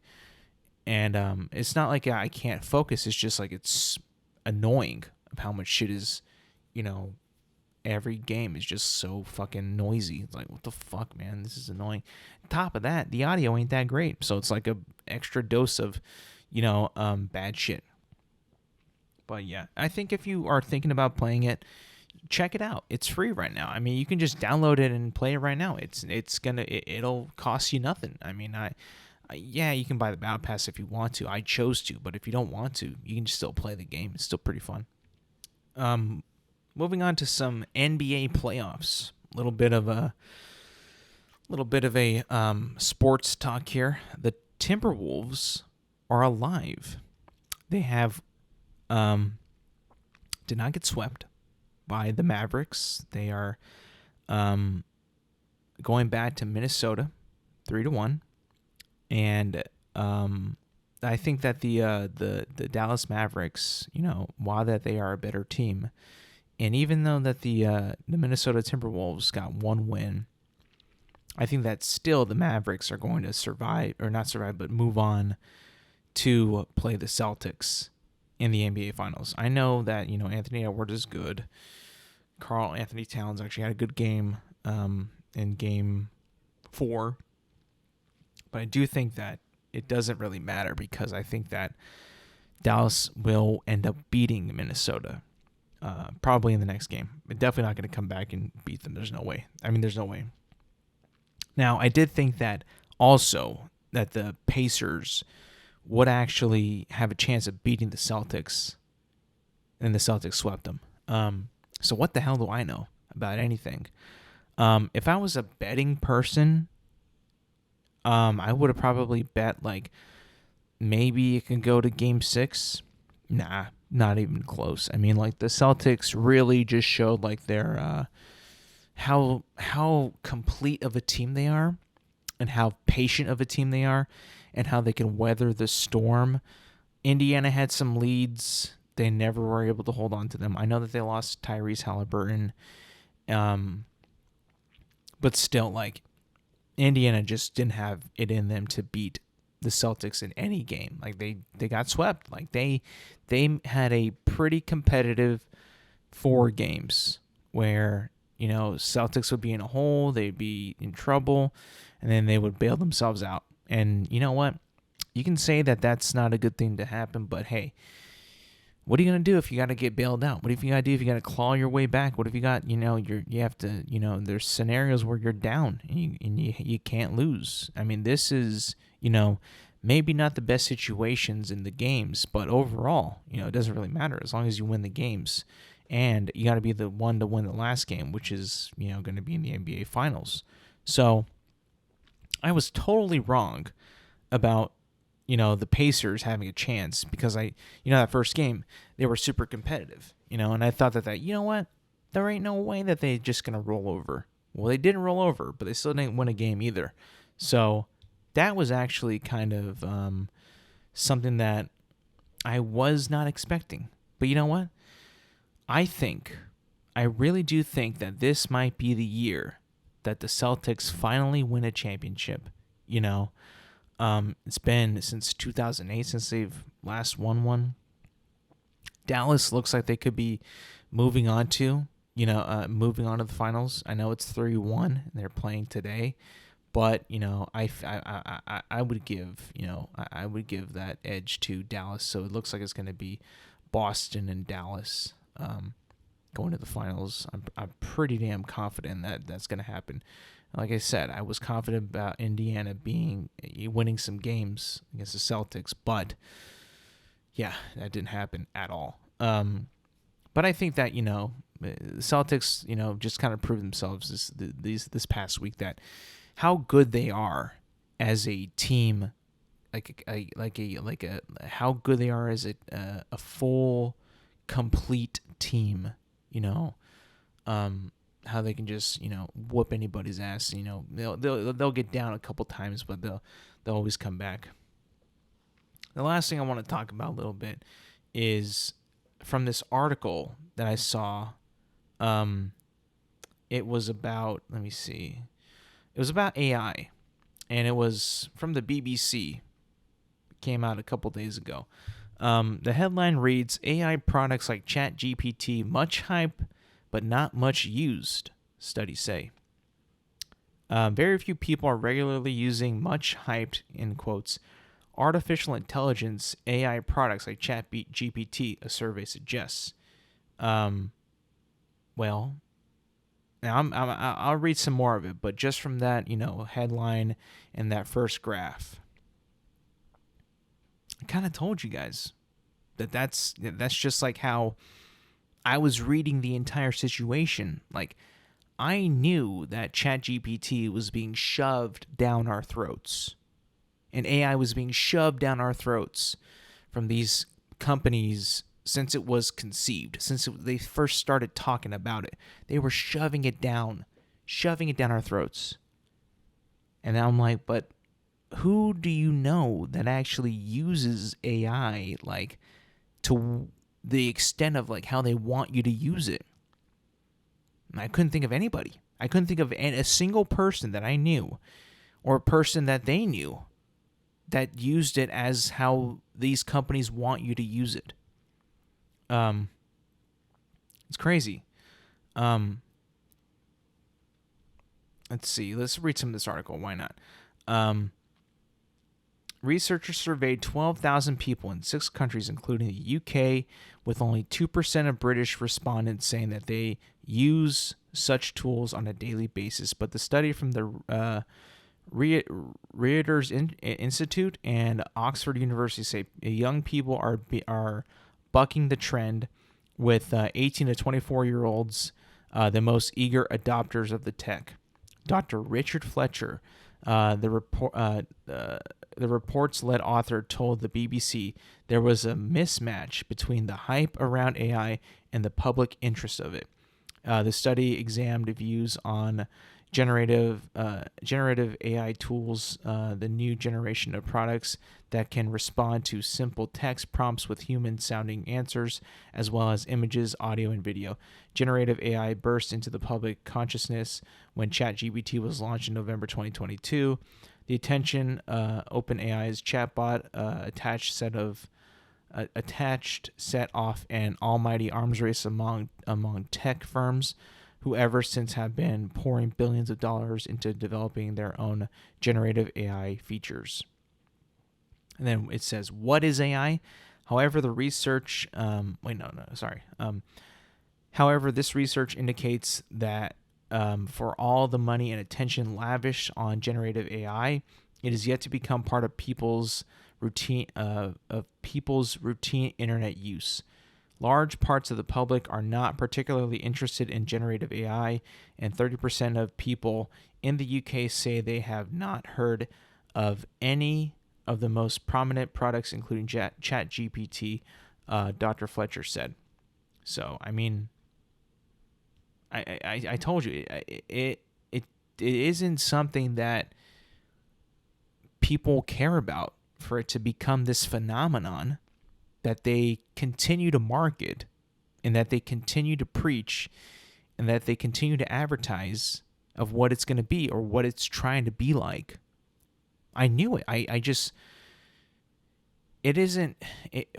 And it's not like I can't focus. It's just like it's annoying of how much shit is, every game is just so fucking noisy. It's like, what the fuck, man? This is annoying. Top of that, the audio ain't that great. So it's like a extra dose of, bad shit. But yeah, I think if you are thinking about playing it, check it out. It's free right now. I mean, you can just download it and play it right now. It'll cost you nothing. I mean, yeah, you can buy the Battle Pass if you want to. I chose to, but if you don't want to, you can still play the game. It's still pretty fun. Moving on to some NBA playoffs. A little bit of a sports talk here. The Timberwolves are alive. They have did not get swept by the Mavericks. They are going back to Minnesota 3-1, and I think that the Dallas Mavericks, while that they are a better team, and even though that the Minnesota Timberwolves got one win, I think that still the Mavericks are going to survive, or not survive, but move on to play the Celtics in the NBA Finals. I know that, Anthony Edwards is good. Karl Anthony Towns actually had a good game in Game 4. But I do think that it doesn't really matter, because I think that Dallas will end up beating Minnesota probably in the next game. But definitely not going to come back and beat them. There's no way. There's no way. Now, I did think that also that the Pacers would actually have a chance of beating the Celtics, and the Celtics swept them. So what the hell do I know about anything? If I was a betting person, I would have probably bet like maybe it can go to Game 6. Nah, not even close. I mean, like the Celtics really just showed like their how complete of a team they are, and how patient of a team they are, and how they can weather the storm. Indiana had some leads. They never were able to hold on to them. I know that they lost Tyrese Halliburton. But still, like, Indiana just didn't have it in them to beat the Celtics in any game. Like, they got swept. Like, they had a pretty competitive 4 games where, Celtics would be in a hole, they'd be in trouble, and then they would bail themselves out. And you know what? You can say that that's not a good thing to happen, but hey, what are you going to do if you got to get bailed out? What if you got to do if you got to claw your way back? What if you got, you have to, there's scenarios where you're down and you can't lose. I mean, this is, maybe not the best situations in the games, but overall, it doesn't really matter as long as you win the games. And you got to be the one to win the last game, which is, going to be in the NBA Finals. So I was totally wrong about, the Pacers having a chance because that first game, they were super competitive, and I thought that, you know what? There ain't no way that they just going to roll over. Well, they didn't roll over, but they still didn't win a game either. So that was actually kind of something that I was not expecting. But you know what? I really do think that this might be the year that the Celtics finally win a championship. It's been since 2008 since they've last won one. Dallas looks like they could be moving on to the finals. I know it's 3-1 and they're playing today, but I would give I would give that edge to Dallas. So it looks like it's going to be Boston and Dallas going to the finals. I'm pretty damn confident that that's going to happen. Like I said, I was confident about Indiana winning some games against the Celtics, but yeah, that didn't happen at all. But I think that the Celtics just kind of proved themselves this past week that how good they are as a team, how good they are as a full, complete team. How they can just whoop anybody's ass. They'll get down a couple times, but they'll always come back. The last thing I want to talk about a little bit is from this article that I saw. It was about It was about AI, and it was from the BBC. It came out a couple days ago. The headline reads, AI products like ChatGPT, much hype, but not much used, studies say. Very few people are regularly using much hyped, in quotes, artificial intelligence AI products like ChatGPT, a survey suggests. Well, now I'll read some more of it, but just from that, headline and that first graph, I kind of told you guys that's just like how I was reading the entire situation. Like, I knew that ChatGPT was being shoved down our throats, and AI was being shoved down our throats from these companies since it was conceived, since they first started talking about it. They were shoving it down our throats. And now I'm like, but who do you know that actually uses AI to the extent of how they want you to use it? And I couldn't think of anybody. I couldn't think of a single person that I knew or a person that they knew that used it as how these companies want you to use it. It's crazy. Let's see. Let's read some of this article. Why not? Researchers surveyed 12,000 people in 6 countries, including the UK, with only 2% of British respondents saying that they use such tools on a daily basis. But the study from the Reuters Institute and Oxford University say young people are bucking the trend, with 18 to 24-year-olds the most eager adopters of the tech. Dr. Richard Fletcher, the report's-led author, told the BBC there was a mismatch between the hype around AI and the public interest of it. The study examined views on generative AI tools, the new generation of products that can respond to simple text prompts with human-sounding answers, as well as images, audio, and video. Generative AI burst into the public consciousness when ChatGPT was launched in November 2022. The attention OpenAI's chatbot attached set of attached set off an almighty arms race among tech firms who ever since have been pouring billions of dollars into developing their own generative AI features. And then it says, what is AI? However, the research, however, this research indicates that for all the money and attention lavished on generative AI, it is yet to become part of people's routine internet use. Large parts of the public are not particularly interested in generative AI, and 30% of people in the UK say they have not heard of any of the most prominent products, including ChatGPT, Dr. Fletcher said. So, I mean, I told you, it isn't something that people care about for it to become this phenomenon that they continue to market and that they continue to preach and that they continue to advertise of what it's going to be or what it's trying to be like. I knew it.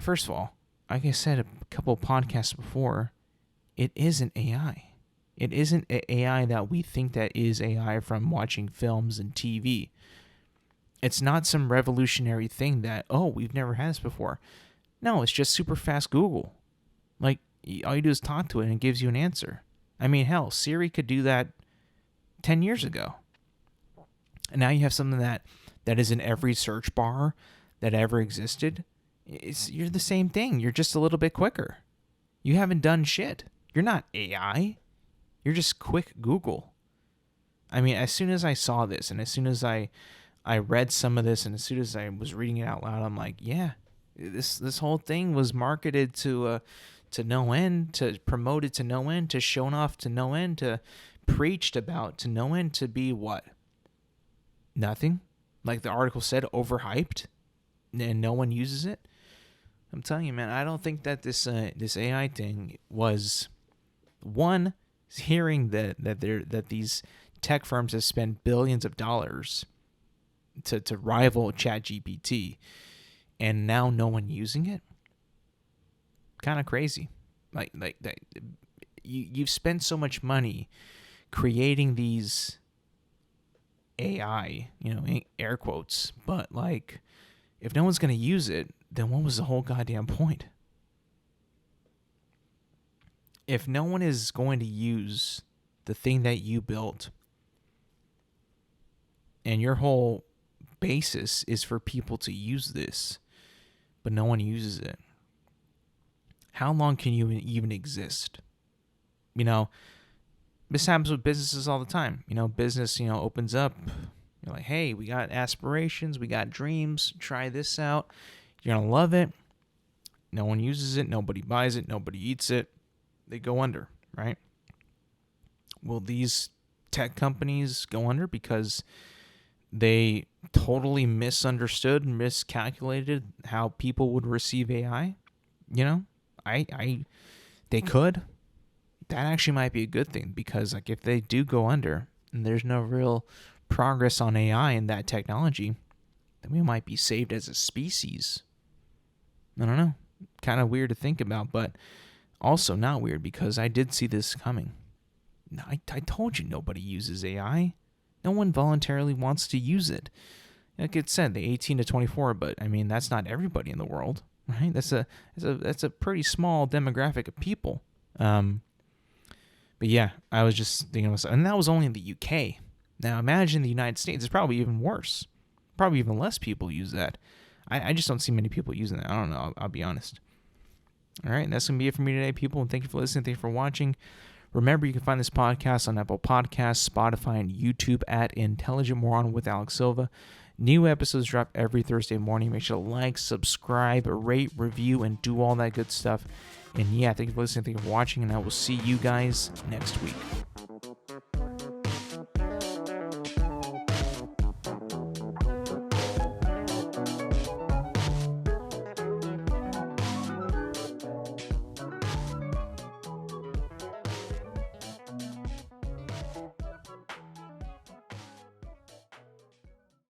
First of all, like I said a couple of podcasts before, it isn't AI. It isn't AI that we think that is AI from watching films and TV. It's not some revolutionary thing that, we've never had this before. No, it's just super fast Google. Like, all you do is talk to it and it gives you an answer. I mean, hell, Siri could do that 10 years ago. And now you have something that is in every search bar that ever existed. You're the same thing. You're just a little bit quicker. You haven't done shit. You're not AI. You're just quick Google. I mean, as soon as I saw this and as soon as I read some of this and as soon as I was reading it out loud, I'm like, yeah, this whole thing was marketed to no end, to promoted to no end, to shown off to no end, to preached about to no end, to be what? Nothing? Like the article said, overhyped, and no one uses it. I'm telling you, man, I don't think that this AI thing was one. Hearing that these tech firms have spent billions of dollars to rival ChatGPT, and now no one using it, kind of crazy. Like that, you've spent so much money creating these AI, air quotes, but like, if no one's gonna use it, then what was the whole goddamn point? If no one is going to use the thing that you built, and your whole basis is for people to use this, but no one uses it, how long can you even exist? This happens with businesses all the time. Business, opens up. You're like, hey, we got aspirations, we got dreams, try this out. You're going to love it. No one uses it, nobody buys it, nobody eats it. They go under, right? Will these tech companies go under because they totally misunderstood and miscalculated how people would receive AI? They could. That actually might be a good thing, because like if they do go under and there's no real progress on AI and that technology, then we might be saved as a species. I don't know. Kind of weird to think about, but also not weird because I did see this coming. I told you nobody uses AI. No one voluntarily wants to use it. Like it said, the 18 to 24, but I mean, that's not everybody in the world, right? That's a pretty small demographic of people. But yeah, I was just thinking, and that was only in the UK. Now imagine the United States. It's probably even worse. Probably even less people use that. I just don't see many people using that. I don't know. I'll be honest. All right, and that's going to be it for me today, people, and thank you for listening. Thank you for watching. Remember, you can find this podcast on Apple Podcasts, Spotify, and YouTube at Intelligent Moron with Alex Silva. New episodes drop every Thursday morning. Make sure to like, subscribe, rate, review, and do all that good stuff. And yeah, thank you for listening. Thank you for watching, and I will see you guys next week.